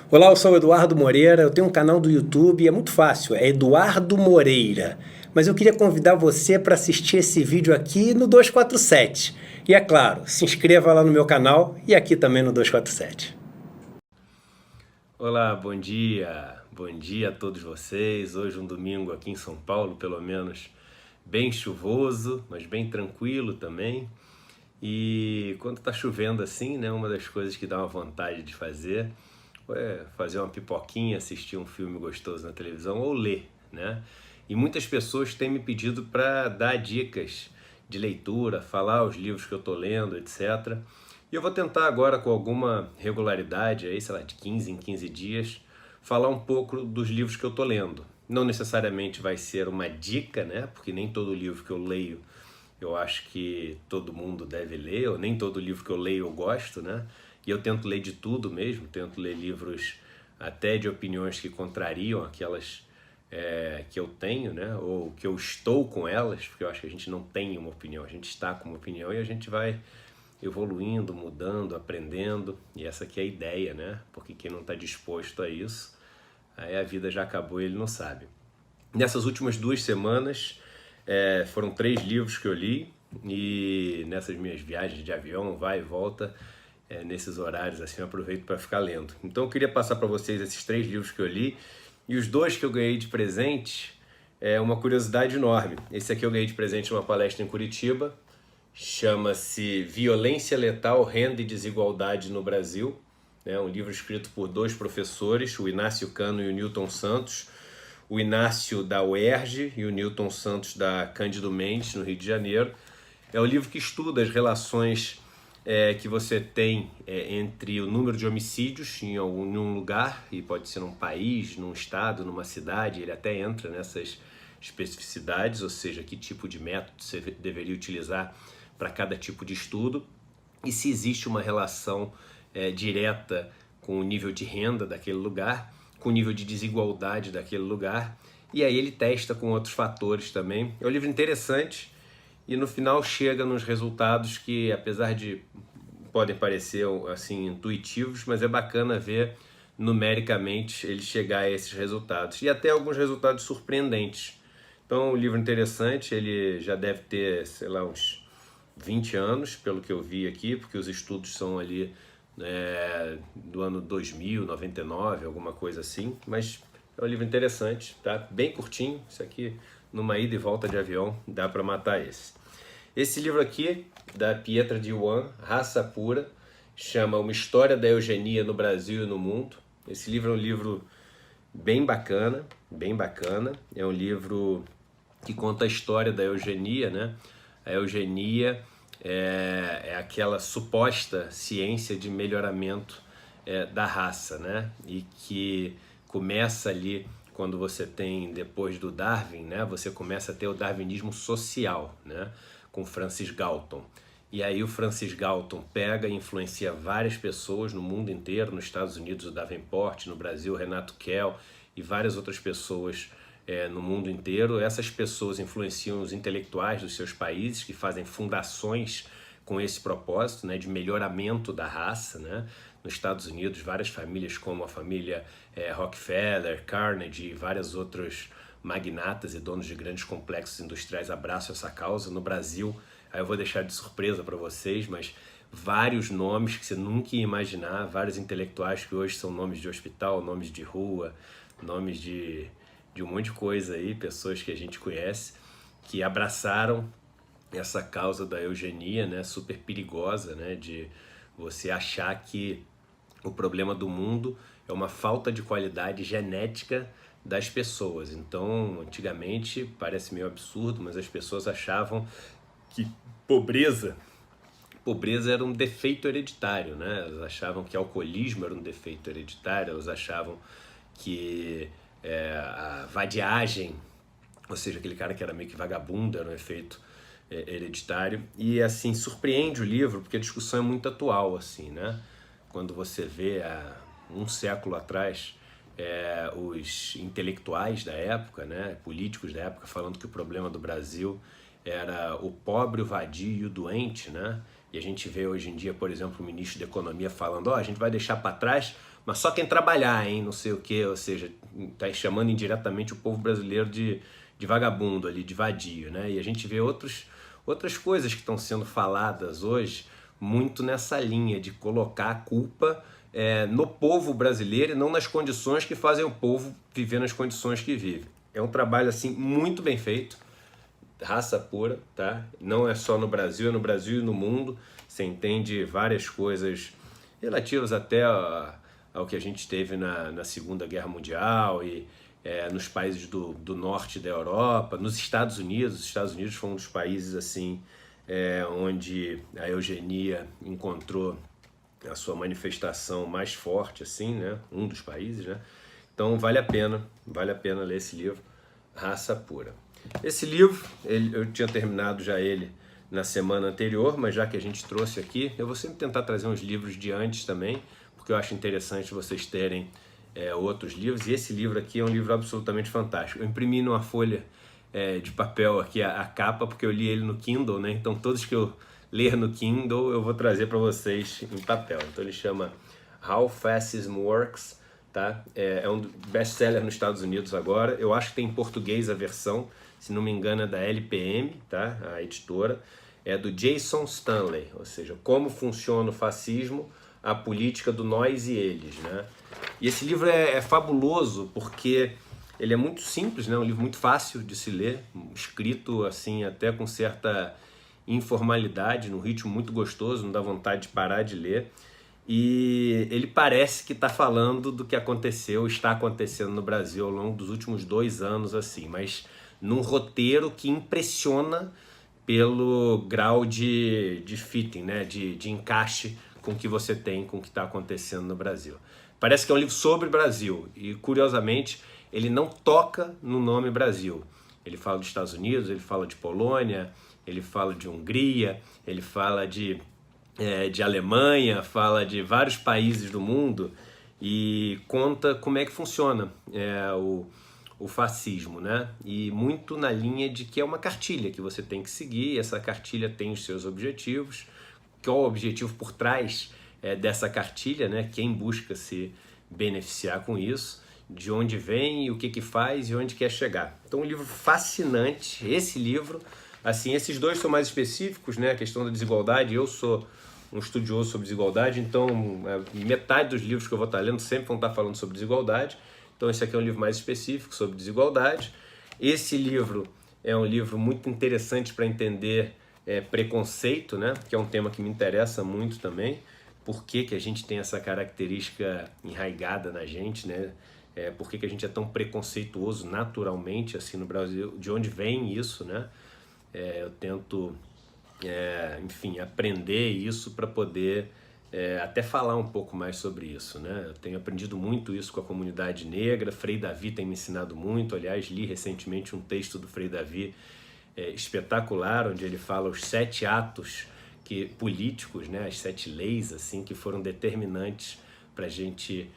Olá, eu sou o Eduardo Moreira, eu tenho um canal do YouTube, é muito fácil, é Eduardo Moreira. Mas eu queria convidar você para assistir esse vídeo aqui no 247. E é claro, se inscreva lá no meu canal e aqui também no 247. Olá, bom dia! Bom dia a todos vocês. Hoje um domingo aqui em São Paulo, pelo menos bem chuvoso, mas bem tranquilo também. E quando tá chovendo assim, né, uma das coisas que dá uma vontade de fazer é fazer uma pipoquinha, assistir um filme gostoso na televisão ou ler, né? E muitas pessoas têm me pedido para dar dicas de leitura, falar os livros que eu tô lendo, etc. E eu vou tentar agora com alguma regularidade, aí, sei lá, de 15 em 15 dias, falar um pouco dos livros que eu tô lendo. Não necessariamente vai ser uma dica, né? Porque nem todo livro que eu leio eu acho que todo mundo deve ler, ou nem todo livro que eu leio eu gosto, né? E eu tento ler de tudo mesmo, tento ler livros até de opiniões que contrariam aquelas que eu tenho, né? Ou que eu estou com elas, porque eu acho que a gente não tem uma opinião, a gente está com uma opinião e a gente vai evoluindo, mudando, aprendendo, e essa aqui é a ideia, né? Porque quem não está disposto a isso, aí a vida já acabou e ele não sabe. Nessas últimas 2 semanas, foram 3 livros que eu li, e nessas minhas viagens de avião, vai e volta, nesses horários assim eu aproveito para ficar lendo. Então eu queria passar para vocês esses 3 livros que eu li, e os 2 que eu ganhei de presente, é uma curiosidade enorme. Esse aqui eu ganhei de presente numa palestra em Curitiba, chama-se Violência Letal, Renda e Desigualdade no Brasil. É um livro escrito por 2 professores, o Inácio Cano e o Newton Santos, o Inácio da UERJ e o Newton Santos da Cândido Mendes, no Rio de Janeiro. É o livro que estuda as relações que você tem entre o número de homicídios em algum lugar, e pode ser num país, num estado, numa cidade, ele até entra nessas especificidades, ou seja, que tipo de método você deveria utilizar para cada tipo de estudo, e se existe uma relação direta com o nível de renda daquele lugar, com o nível de desigualdade daquele lugar, e aí ele testa com outros fatores também. É um livro interessante e no final chega nos resultados que, apesar de podem parecer assim intuitivos, mas é bacana ver numericamente ele chegar a esses resultados e até alguns resultados surpreendentes. Então, um livro interessante, ele já deve ter, sei lá, uns 20 anos, pelo que eu vi aqui, porque os estudos são ali do ano 2000, 99, alguma coisa assim, mas é um livro interessante, tá? Bem curtinho, isso aqui numa ida e volta de avião dá para matar esse. Esse livro aqui, da Pietra de Wuhan, Raça Pura, chama Uma História da Eugenia no Brasil e no Mundo. Esse livro é um livro bem bacana, bem bacana. É um livro que conta a história da eugenia, né? A eugenia é aquela suposta ciência de melhoramento da raça, né? E que começa ali quando você tem, depois do Darwin, né? Você começa a ter o darwinismo social, né? Com Francis Galton. E aí o Francis Galton pega e influencia várias pessoas no mundo inteiro, nos Estados Unidos o Davenport, no Brasil o Renato Kell e várias outras pessoas no mundo inteiro. Essas pessoas influenciam os intelectuais dos seus países, que fazem fundações com esse propósito, né, de melhoramento da raça, né? Nos Estados Unidos, várias famílias como a família Rockefeller, Carnegie e várias outras magnatas e donos de grandes complexos industriais abraçam essa causa. No Brasil, aí eu vou deixar de surpresa para vocês, mas vários nomes que você nunca ia imaginar, vários intelectuais que hoje são nomes de hospital, nomes de rua, nomes de um monte de coisa aí, pessoas que a gente conhece, que abraçaram essa causa da eugenia, né, super perigosa, né, de você achar que o problema do mundo é uma falta de qualidade genética das pessoas. Então, antigamente, parece meio absurdo, mas as pessoas achavam que pobreza era um defeito hereditário, né? Elas achavam que alcoolismo era um defeito hereditário, elas achavam que a vadiagem, ou seja, aquele cara que era meio que vagabundo, era um efeito hereditário. E assim, surpreende o livro, porque a discussão é muito atual, assim, né? Quando você vê há um século atrás os intelectuais da época, né, políticos da época, falando que o problema do Brasil era o pobre, o vadio e o doente, né? E a gente vê hoje em dia, por exemplo, o ministro da Economia falando, a gente vai deixar para trás, mas só quem trabalhar, hein, não sei o quê, ou seja, está chamando indiretamente o povo brasileiro de vagabundo ali, de vadio, né? E a gente vê outras coisas que estão sendo faladas hoje muito nessa linha de colocar a culpa no povo brasileiro e não nas condições que fazem o povo viver nas condições que vive. É um trabalho assim muito bem feito, raça pura, tá? Não é só no Brasil, é no Brasil e no mundo. Você entende várias coisas relativas até ao que a gente teve na Segunda Guerra Mundial e nos países do norte da Europa, nos Estados Unidos. Os Estados Unidos foi um dos países assim onde a eugenia encontrou a sua manifestação mais forte, assim, né? Um dos países, né? Então vale a pena ler esse livro, Raça Pura. Esse livro, eu tinha terminado já ele na semana anterior, mas já que a gente trouxe aqui, eu vou sempre tentar trazer uns livros de antes também, porque eu acho interessante vocês terem outros livros, e esse livro aqui é um livro absolutamente fantástico. Eu imprimi numa folha de papel aqui a capa, porque eu li ele no Kindle, né? Então todos que eu ler no Kindle eu vou trazer para vocês em papel. Então ele chama How Fascism Works, tá? É um best-seller nos Estados Unidos agora. Eu acho que tem em português a versão, se não me engano é da LPM, tá? A editora. É do Jason Stanley, ou seja, como funciona o fascismo, a política do nós e eles, né? E esse livro é fabuloso porque ele é muito simples, né? Um livro muito fácil de se ler, escrito assim até com certa informalidade, num ritmo muito gostoso, não dá vontade de parar de ler. E ele parece que está falando do que aconteceu, está acontecendo no Brasil ao longo dos últimos 2 anos, assim, mas num roteiro que impressiona pelo grau de fitting, né? de encaixe com o que você tem, com o que está acontecendo no Brasil. Parece que é um livro sobre o Brasil e, curiosamente, ele não toca no nome Brasil. Ele fala dos Estados Unidos, ele fala de Polônia, ele fala de Hungria, ele fala de Alemanha, fala de vários países do mundo e conta como é que funciona o fascismo, né? E muito na linha de que é uma cartilha que você tem que seguir, e essa cartilha tem os seus objetivos. Qual é o objetivo por trás dessa cartilha, né? Quem busca se beneficiar com isso, de onde vem e o que faz e onde quer chegar. Então um livro fascinante, esse livro, assim, esses dois são mais específicos, né? A questão da desigualdade, eu sou um estudioso sobre desigualdade, então metade dos livros que eu vou estar lendo sempre vão estar falando sobre desigualdade. Então esse aqui é um livro mais específico sobre desigualdade. Esse livro é um livro muito interessante para entender preconceito, né? Que é um tema que me interessa muito também. Por que a gente tem essa característica enraigada na gente, né? Por que a gente é tão preconceituoso naturalmente assim no Brasil? De onde vem isso, né? Eu tento, enfim, aprender isso para poder até falar um pouco mais sobre isso, né? Eu tenho aprendido muito isso com a comunidade negra. Frei Davi tem me ensinado muito. Aliás, li recentemente um texto do Frei Davi espetacular, onde ele fala os 7 atos políticos, né? As 7 leis assim, que foram determinantes para a gente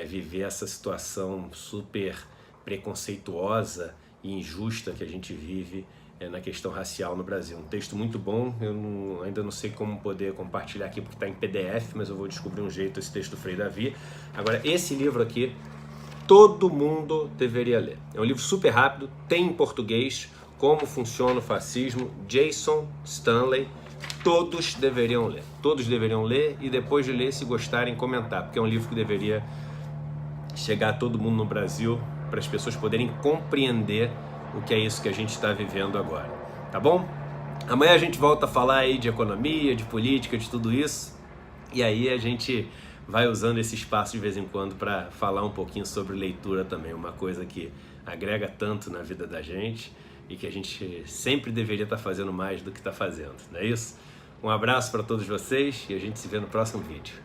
viver essa situação super preconceituosa e injusta que a gente vive na questão racial no Brasil. Um texto muito bom, eu ainda não sei como poder compartilhar aqui porque está em PDF, mas eu vou descobrir um jeito, esse texto do Frei Davi. Agora, esse livro aqui, todo mundo deveria ler. É um livro super rápido, tem em português, Como Funciona o Fascismo, Jason Stanley. Todos deveriam ler e depois de ler, se gostarem, comentar, porque é um livro que deveria chegar a todo mundo no Brasil, para as pessoas poderem compreender o que é isso que a gente está vivendo agora, tá bom? Amanhã a gente volta a falar aí de economia, de política, de tudo isso, e aí a gente vai usando esse espaço de vez em quando para falar um pouquinho sobre leitura também, uma coisa que agrega tanto na vida da gente e que a gente sempre deveria estar fazendo mais do que está fazendo, não é isso? Um abraço para todos vocês e a gente se vê no próximo vídeo.